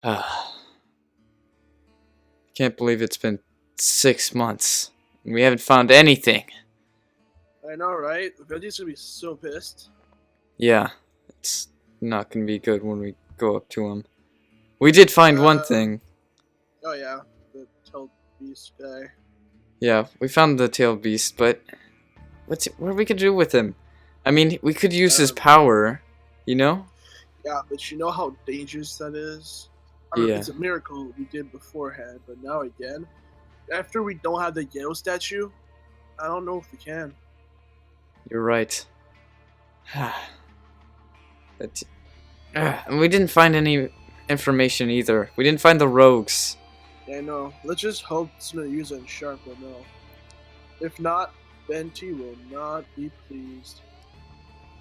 Can't believe it's been 6 months and we haven't found anything. I know, right? Veggies gonna be so pissed. Yeah, it's not gonna be good when we go up to him. We did find one Uh, thing. oh yeah, the tailed beast guy. Yeah, we found the tail beast, but what are we gonna do with him? I mean, we could use his Um, power, you know? yeah, but you know how dangerous that is. I mean, Yeah, it's a miracle we did beforehand, but now again, after we don't have the Yale statue, I don't know if we can. you're right. But, and we didn't find any information either. We didn't find the rogues. Yeah, I know. Let's just hope Smith and Sharp will know. If not, Benti will not be pleased.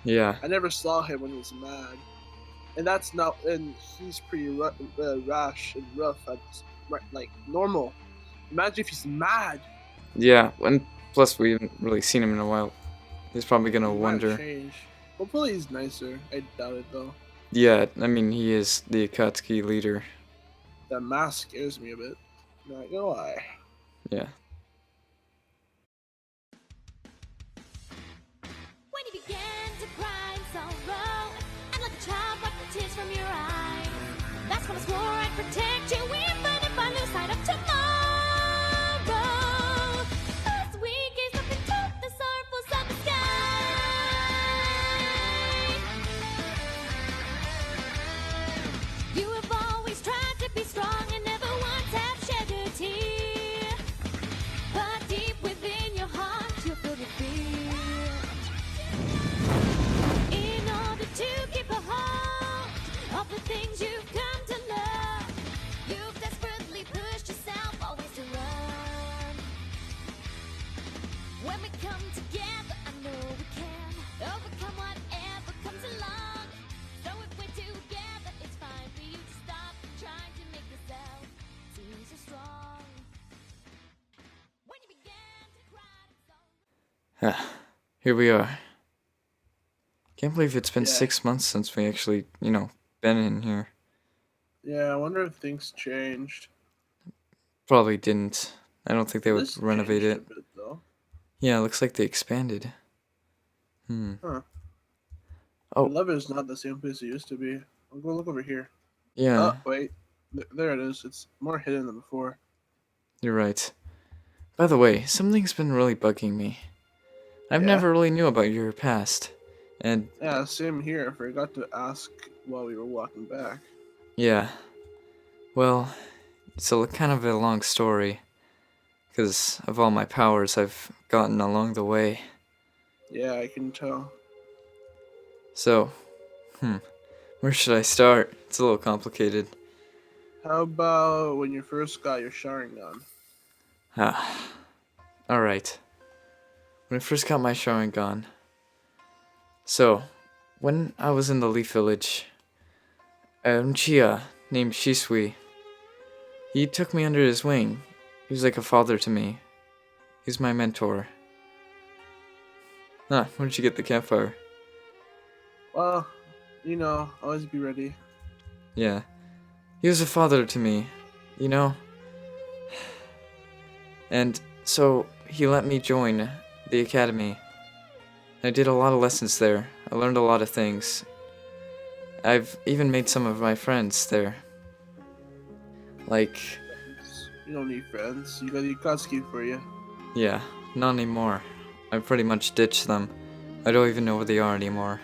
Yeah, I never saw him when he was mad, and that's not. And he's pretty rash and rough. That's like normal. Imagine if he's mad. yeah. And plus, we haven't really seen him in a while. He's probably gonna He might have wonder. changed. Hopefully he's nicer. I doubt it though. Yeah, I mean, he is the Akatsuki leader. That mask scares me a bit. Not gonna lie. Yeah. When you began to cry in sorrow, and like a child wipe the tears from your eyes, that's when I swore I'd protect you, even if I lose sight of tomorrow. As we gaze up into the sorrowful summer sky, you have always tried to be strong and never once have shed a tear. But deep within your heart, you're filled with fear. In order to keep a hold of the things you've come to love, you've desperately pushed yourself always to run. When we come together, I know we can overcome whatever comes along. So if we're together, it's fine for you to stop trying to make yourself seem so strong. When you began to cry in sorrow. Here we are. Can't believe it's been Yeah. 6 months since we actually, been in here. Yeah, I wonder if things changed. Probably didn't. I don't think they would This renovate changed it. a bit though. Yeah, it looks like they expanded. Huh. Oh, I love it's not the same place it used to be. I'll go look over here. yeah, Oh wait, there it is. It's more hidden than before. you're right. By the way, something's been really bugging me. I've Yeah. never really knew about your past. And, Yeah, same here. I forgot to ask while we were walking back. yeah. Well, it's kind of a long story. Because of all my powers I've gotten along the way. Yeah, I can tell. So, where should I start? It's a little complicated. How about when you first got your Sharingan? Ah, alright. When I first got my Sharingan. So, when I was in the Leaf Village, a Uchiha named Shisui, he took me under his wing. He was like a father to me. He's my mentor. Where did you get the campfire? Well, always be ready. Yeah. He was a father to me, you know? And so, he let me join the academy. I did a lot of lessons there. I learned a lot of things. I've even made some of my friends there. Like, You don't need friends. You got Akatsuki for you. yeah, not anymore. I pretty much ditched them. I don't even know where they are anymore.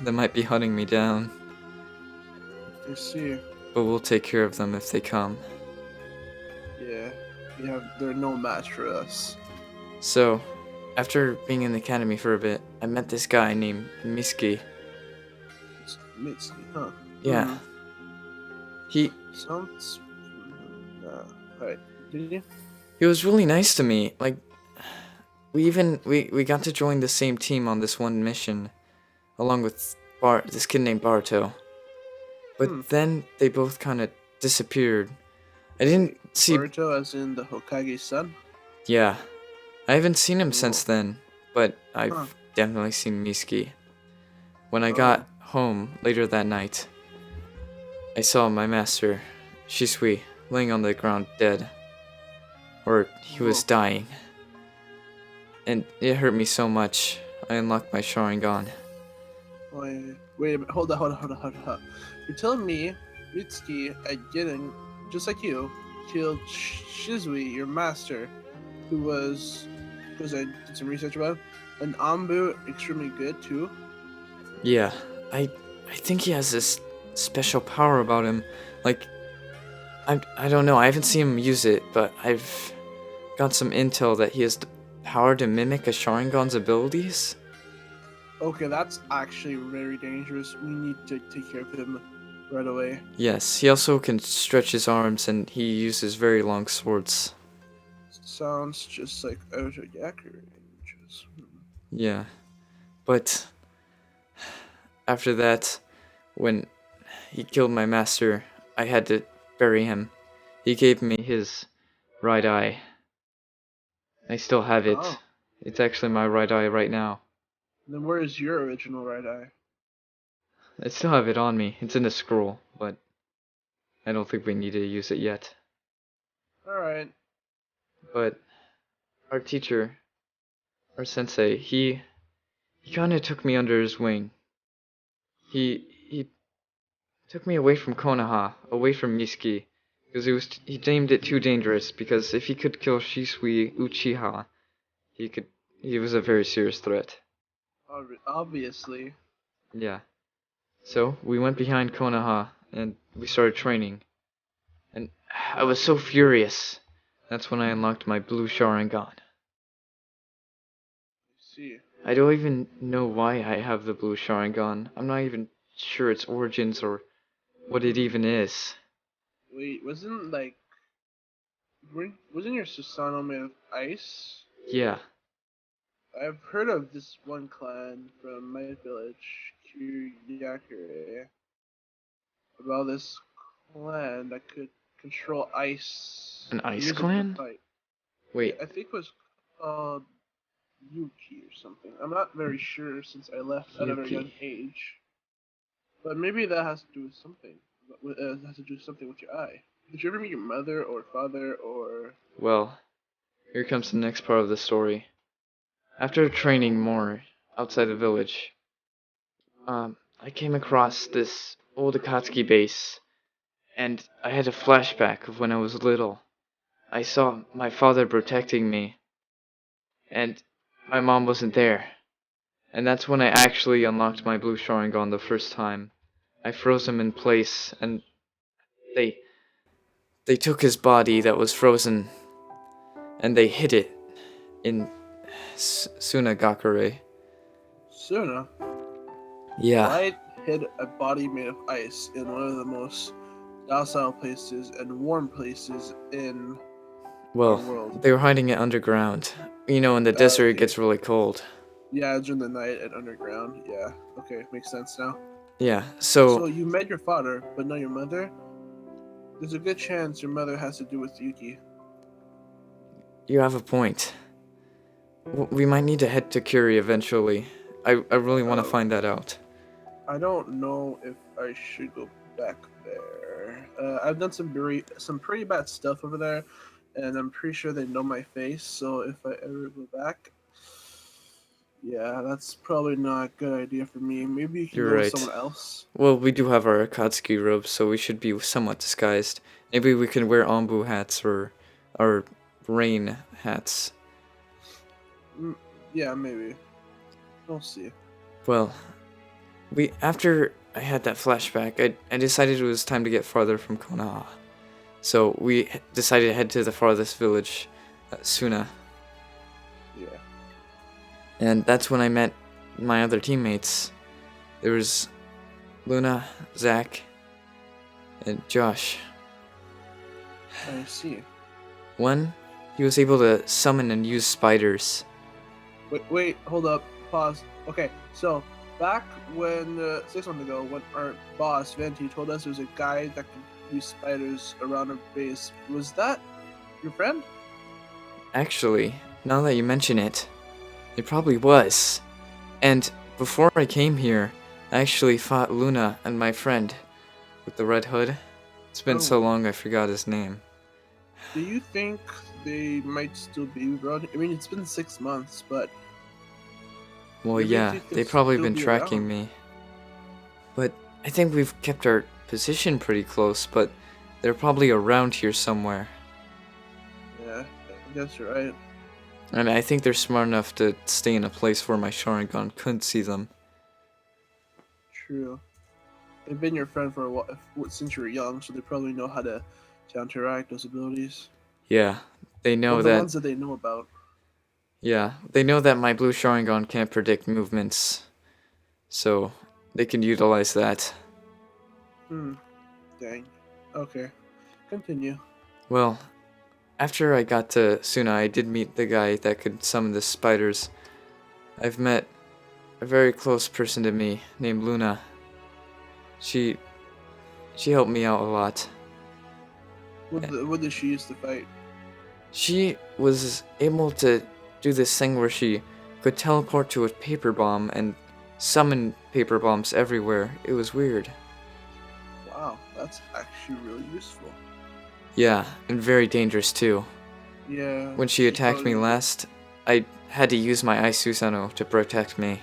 They might be hunting me down, I see. but we'll take care of them if they come. Yeah, they're no match for us. So, after being in the academy for a bit, I met this guy named Miski. It's Mitsuki, huh? Yeah. He Sounds. Alright. Did you? he was really nice to me. Like, we got to join the same team on this one mission, along with this kid named Barto. But then they both kind of disappeared. I didn't see. Naruto, as in the Hokage's son? Yeah, I haven't seen him since then, but I've Huh. definitely seen Miski. When I got home later that night, I saw my master, Shisui, laying on the ground dead. Or he was dying. And it hurt me so much, I unlocked my Sharingan. Wait a minute. Hold on. You're telling me Mitsuki again, just like you, killed Shisui, your master, who was, because I did some research about him, an Ambu extremely good too? Yeah, I think he has this special power about him. Like, I don't know, I haven't seen him use it, but I've got some intel that he has the power to mimic a Sharingan's abilities. Okay, that's actually very dangerous. We need to take care of him right away. Yes, he also can stretch his arms and he uses very long swords. Sounds just like out of Yaku ranges. Yeah, but after that, when he killed my master, I had to bury him. He gave me his right eye. I still have it. Oh. It's actually my right eye right now. Then where is your original right eye? I still have it on me. It's in the scroll, but I don't think we need to use it yet. Alright. But our teacher, our sensei, he kind of took me under his wing. He took me away from Konoha, away from Misuki, because he deemed it too dangerous. Because if he could kill Shisui Uchiha, he was a very serious threat. Obviously. Yeah. So we went behind Konoha and we started training. And I was so furious. That's when I unlocked my blue Sharingan. See. I don't even know why I have the blue Sharingan. I'm not even sure its origins or what it even is. Wait, wasn't your Susanoo made of ice? Yeah. I've heard of this one clan from my village, Kyakure, about this clan that could control ice. An ice use it to clan? fight. Wait, I think it was called Yuki or something. I'm not very sure since I left at a very young Yuki. age. But maybe that has to do with something. It has to do with something with your eye. Did you ever meet your mother or father or... well, here comes the next part of the story. After training more outside the village, I came across this old Akatsuki base, and I had a flashback of when I was little. I saw my father protecting me, and my mom wasn't there. And that's when I actually unlocked my blue Sharingan the first time. I froze him in place, and they took his body that was frozen, and they hid it in Sunagakure. Suna? Yeah. I hid a body made of ice in one of the most docile places and warm places in Well, our world. they were hiding it underground. You know, in the desert it Okay. gets really cold. Yeah, during the night and underground. Yeah, okay, makes sense now. Yeah, So so you met your father, but not your mother? There's a good chance your mother has to do with Yuki. you have a point. We might need to head to Curie eventually. I really want to find that out. I don't know if I should go back there. I've done some pretty bad stuff over there, and I'm pretty sure they know my face. So if I ever go back, yeah, that's probably not a good idea for me. Maybe you can You're go right. with someone else. Well, we do have our Akatsuki robes, so we should be somewhat disguised. Maybe we can wear Ombu hats or our rain hats. Yeah, maybe. We'll see. Well, after I had that flashback, I decided it was time to get farther from Konoha. So we decided to head to the farthest village, Suna. Yeah. And that's when I met my other teammates. There was Luna, Zach, and Josh. I see. One, he was able to summon and use spiders. Wait, hold up, pause. Okay, so back when 6 months ago, when our boss Venti told us there was a guy that could use spiders around our base, was that your friend? Actually, now that you mention it, it probably was. And before I came here, I actually fought Luna and my friend. with the red hood. It's been so Oh. long I forgot his name. Do you think they might still be around? I mean, it's been 6 months, but Well, maybe yeah, they could they've probably still been be tracking around. me. But I think we've kept our position pretty close, but they're probably around here somewhere. Yeah, I guess you're right. And I think they're smart enough to stay in a place where my Sharingan couldn't see them. True. They've been your friend for a while since you were young, so they probably know how to counteract those abilities. Yeah, they know Well, the that. ones that they know about. Yeah, they know that my blue Sharingan can't predict movements, so they can utilize that. Dang. Okay. Continue. Well, after I got to Suna, I did meet the guy that could summon the spiders. I've met a very close person to me named Luna. She helped me out a lot. What did she use to fight? She was able to do this thing where she could teleport to a paper bomb and summon paper bombs everywhere. It was weird. Wow, that's actually really useful. Yeah, and very dangerous too. Yeah. When she attacked me probably- last, I had to use my Ice Susanoo to protect me.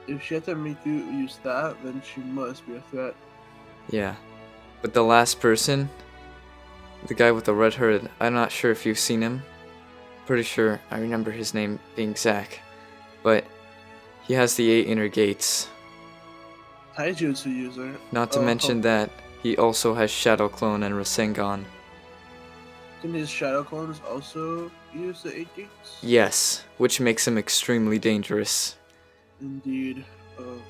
If she had to make you use that, then she must be a threat. Yeah. But the last person, the guy with the red hood, I'm not sure if you've seen him. Pretty sure I remember his name being Zack. But he has the 8 inner gates. Taijutsu user. Not to mention that he also has Shadow Clone and Rasengan. Can his shadow clones also use the 8 gates? Yes, which makes him extremely dangerous. Indeed.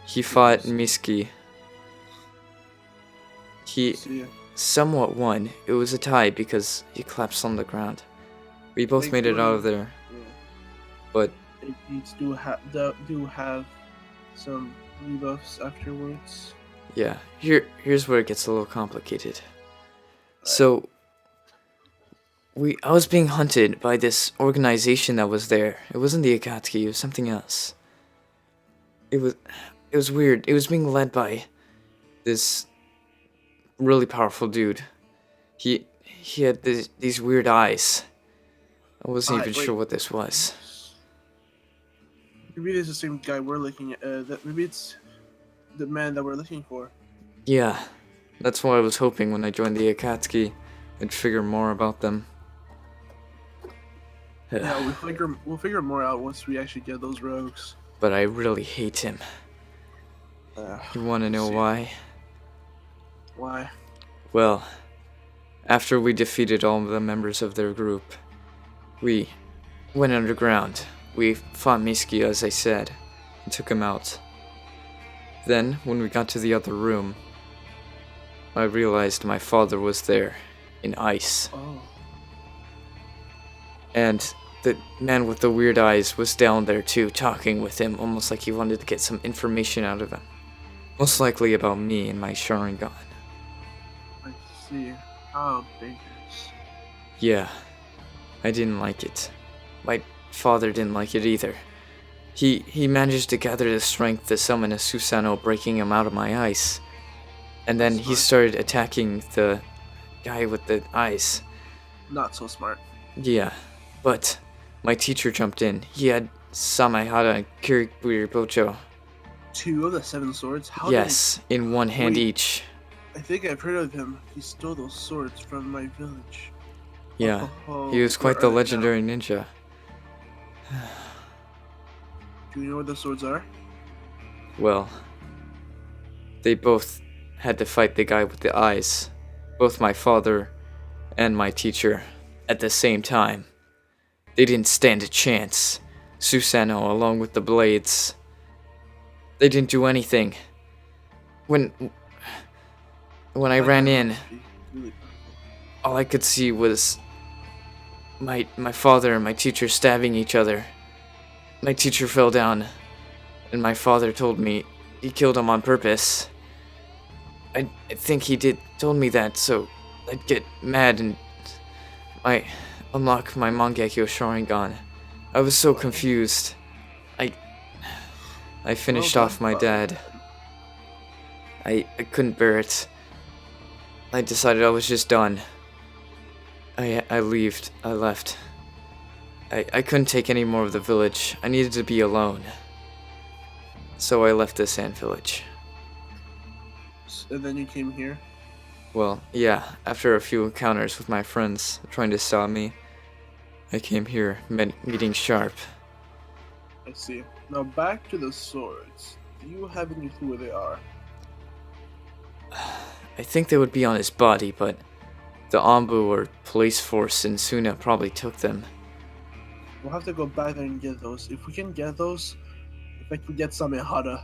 He fought goodness. Miski. He See, somewhat won. It was a tie because he collapsed on the ground. We both They made it out could- of there, yeah. but 8 gates do have some rebuffs afterwards. yeah, here's where it gets a little complicated. So I was being hunted by this organization that was there. It wasn't the Akatsuki, it was something else. It was weird. It was being led by this really powerful dude. He had these weird eyes. I wasn't even sure what this was. Maybe it's the same guy we're looking at. Maybe it's the man that we're looking for. Yeah, that's what I was hoping when I joined the Akatsuki. I'd figure more about them. Yeah, we'll figure more out once we actually get those rogues. But I really hate him. You want to know why? Why? Well, after we defeated all of the members of their group, we went underground. We fought Miski, as I said, and took him out. Then, when we got to the other room, I realized my father was there, in ice. Oh. And the man with the weird eyes was down there too, talking with him, almost like he wanted to get some information out of him. Most likely about me and my Sharingan. I see. How dangerous. Yeah, I didn't like it. My father didn't like it either. He managed to gather the strength to summon a Susanoo, breaking him out of my ice. And then he started attacking the guy with the eyes. Not so smart. Yeah, but my teacher jumped in. He had Samaihara and Kiriburi Bocho. 2 of the 7 swords? How Yes, in one hand Wait. each. I think I've heard of him. He stole those swords from my village. Yeah, Oh, he was where quite the are they now? legendary ninja. Do you know where the swords are? Well, they both had to fight the guy with the eyes. Both my father and my teacher at the same time. They didn't stand a chance. Susanoo along with the blades. They didn't do anything. When I ran in, Really all I could see was my father and my teacher stabbing each other. My teacher fell down, and my father told me he killed him on purpose. I think he told me that so I'd get mad and unlock my Mangekyo Sharingan. I was so confused. I finished Well off my done, dad. I couldn't bear it. I decided I was just done. I left. I couldn't take any more of the village. I needed to be alone. So I left the sand village. And then you came here. Well, yeah, after a few encounters with my friends trying to stop me, I came here, meeting Sharp. I see. Now back to the swords. Do you have any clue where they are? I think they would be on his body, but the Ambu or police force in Suna probably took them. We'll have to go back there and get those. If we can get those, if I can get some Ihara.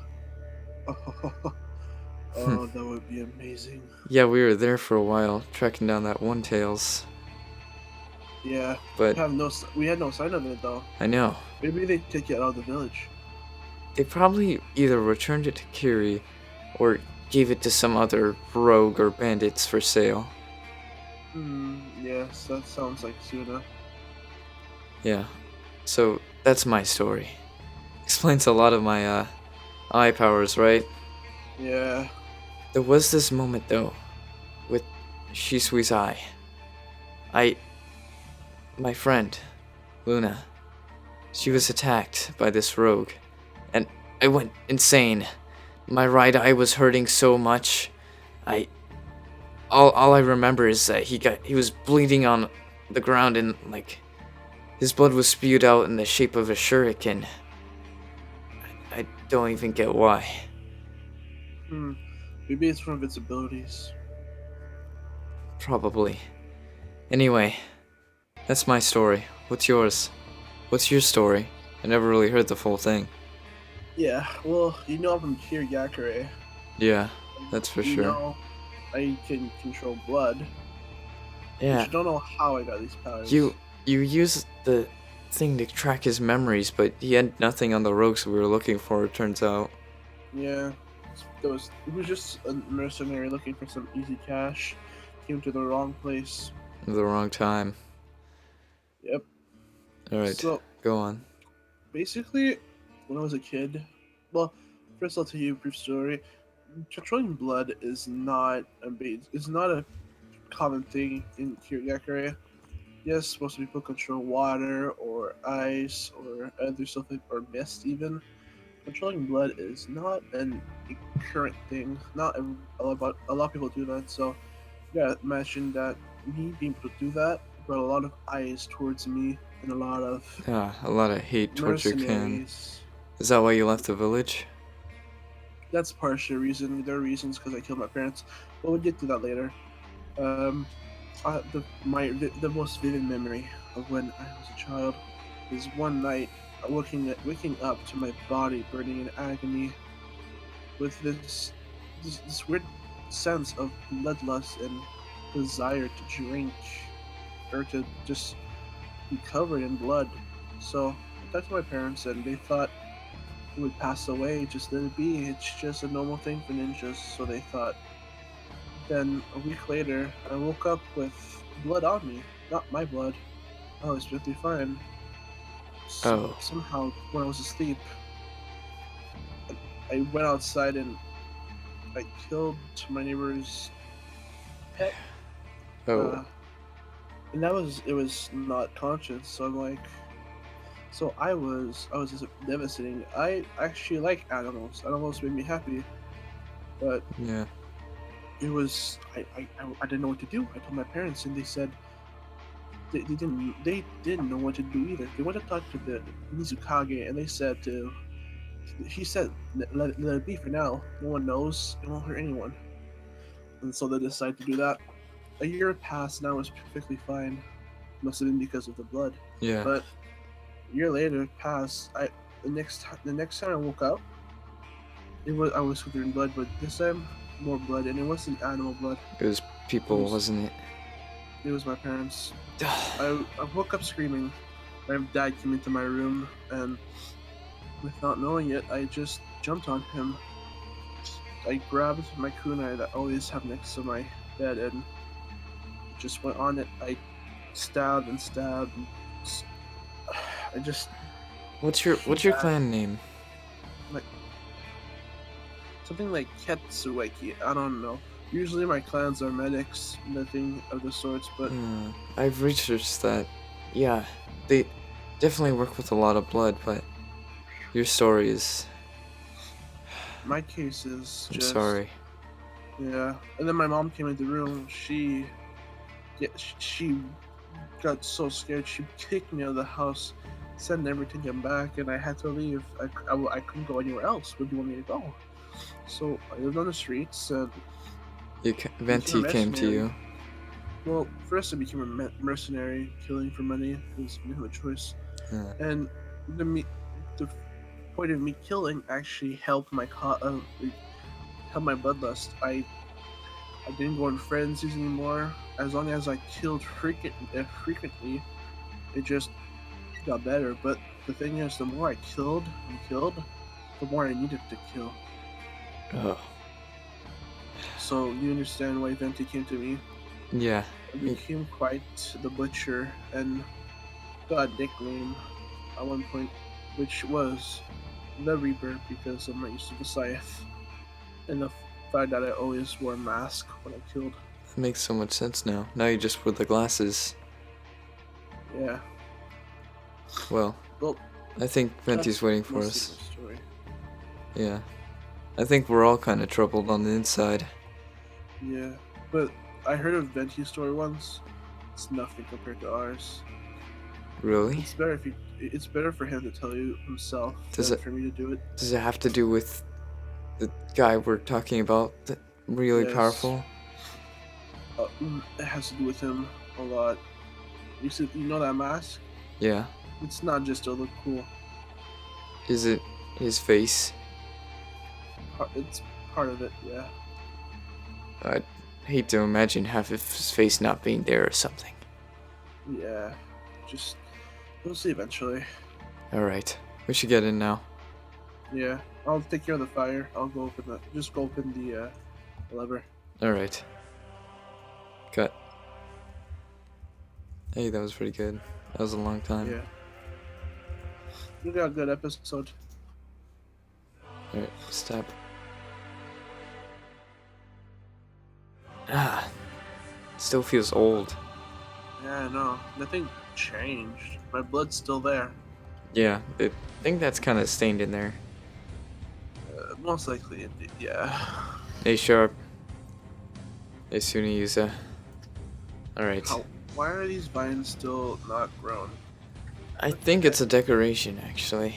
Oh, that would be amazing. Yeah, we were there for a while, tracking down that one Tails. Yeah, But we had no sign of it though. I know. Maybe they take it out of the village. They probably either returned it to Kiri or gave it to some other rogue or bandits for sale. Yes, that sounds like Suna. Yeah, so that's my story. Explains a lot of my eye powers, right? Yeah. There was this moment though, with Shisui's eye. My friend, Luna, she was attacked by this rogue, and I went insane. My right eye was hurting so much. All I remember is that he was bleeding on the ground and like his blood was spewed out in the shape of a shuriken. I don't even get why. Maybe it's one of its abilities. Probably. Anyway, that's my story. What's yours? What's your story? I never really heard the full thing. Yeah, well, you know I'm from Kiryakure. Yeah, that's for You sure. know I can control blood. Yeah. But you don't know how I got these powers. You used the thing to track his memories, but he had nothing on the rogues we were looking for, it turns out. Yeah. It was just a mercenary looking for some easy cash. Came to the wrong place. At the wrong time. Yep. Alright, So go on. basically, when I was a kid, well, first I'll tell you a brief story. Controlling blood is not a common thing in Kiryakure. Yes, most people control water or ice or other stuff or mist even. Controlling blood is not a current thing. Not a lot of people do that. So yeah, imagine that me being able to do that brought a lot of eyes towards me and a lot of Yeah, a lot of hate towards your kin. mercenaries. Is that why you left the village? That's partially a reason. There are reasons because I killed my parents, but we'll get to that later. The most vivid memory of when I was a child is one night waking up to my body burning in agony with this weird sense of bloodlust and desire to drink or to just be covered in blood. So I talked to my parents and they thought it would pass away, just let it be. It's just a normal thing for ninjas, so they thought. Then a week later, I woke up with blood on me. Not my blood. I was perfectly fine. So somehow, when I was asleep, I went outside and I killed my neighbor's pet. Oh. And it was not conscious. So I'm like, so I was just devastating. I actually like animals. Animals make me happy, but Yeah. it was I didn't know what to do. I told my parents, and they said they didn't know what to do either. They went to talk to the Mizukage, and they said he said let it be for now. No one knows. It won't hurt anyone. And so they decided to do that. A year passed, and I was perfectly fine. Must have been because of the blood. Yeah. But a year later passed. The next time I woke up, I was covered in blood, but this time more blood, and it wasn't animal blood. It was people, wasn't it? It was my parents. I woke up screaming. My dad came into my room, and without knowing it, I just jumped on him. I grabbed my kunai that I always have next to my bed and just went on it. I stabbed and stabbed. And I just. What's your clan name? Like something like Ketsueki. I don't know. Usually my clans are medics, nothing of the sorts, but I've researched that. Yeah, they definitely work with a lot of blood, but your story is. my case is I'm just sorry. yeah. And then my mom came into the room. She got so scared. She kicked me out of the house, said never to come back, and I had to leave. I couldn't go anywhere else. Where do you want me to go? So I lived on the streets and became a Venti came to mercenary. you. Well, first I became a mercenary, killing for money because I didn't have a choice. Uh, And the point of me killing actually helped helped my bloodlust. I didn't go on frenzies anymore. As long as I killed frequently, it just got better. But the thing is, the more I killed and killed, the more I needed to kill. oh, So you understand why Venti came to me. yeah. I became quite the butcher and got a nickname at one point, which was the Reaper because I'm not used to the Scythe. And the fact that I always wore a mask when I killed. It makes so much sense now. Now you just wear the glasses. Yeah. Well, Well, I think Venti's that's waiting for mostly us. the story. Yeah. I think we're all kind of troubled on the inside. Yeah, but I heard of Venti's story once. It's nothing compared to ours. Really? It's better for him to tell you himself Does than it- for me to do it. Does it have to do with the guy we're talking about? That really Yes. powerful? It has to do with him a lot. You know that mask? Yeah. It's not just to look cool. Is it his face? It's part of it. Yeah. I'd hate to imagine half of his face not being there or something. Yeah. Just we'll see eventually. Alright. We should get in now. Yeah. I'll take care of the fire. I'll go open the lever. Alright. Cut. Hey, that was pretty good. That was a long time. Yeah. We got a good episode. Alright, stop. Ah. Still feels old. Yeah, no, nothing changed. My blood's still there. Yeah, I think that's kind of stained in there. Most likely, yeah. Hey, Sharp. Hey, Suniyusa. Alright. Why are these vines still not grown? I think it's a decoration, actually.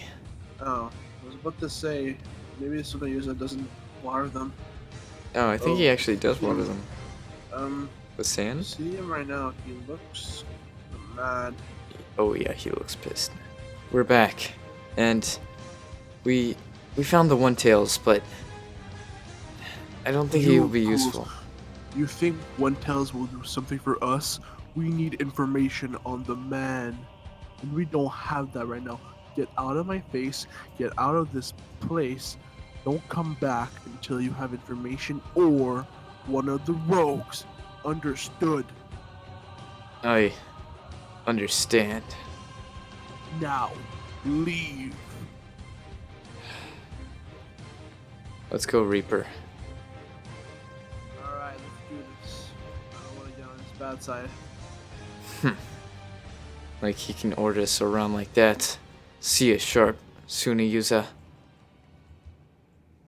Oh, I was about to say, maybe this user doesn't water them. Oh, I think he actually does Hmm. water them. With sand? See him right now. He looks mad. Oh yeah, he looks pissed. We're back, and we found the One Tails, but I don't think he will be useful. You think One Tails will do something for us? We need information on the man, and we don't have that right now. Get out of my face. Get out of this place. Don't come back until you have information or one of the rogues. Understood? I understand. Now, leave. Let's go, Reaper. Alright, let's do this. I don't want to get on his bad side. Like he can order us around like that. See ya, Sharp. Suniyusa.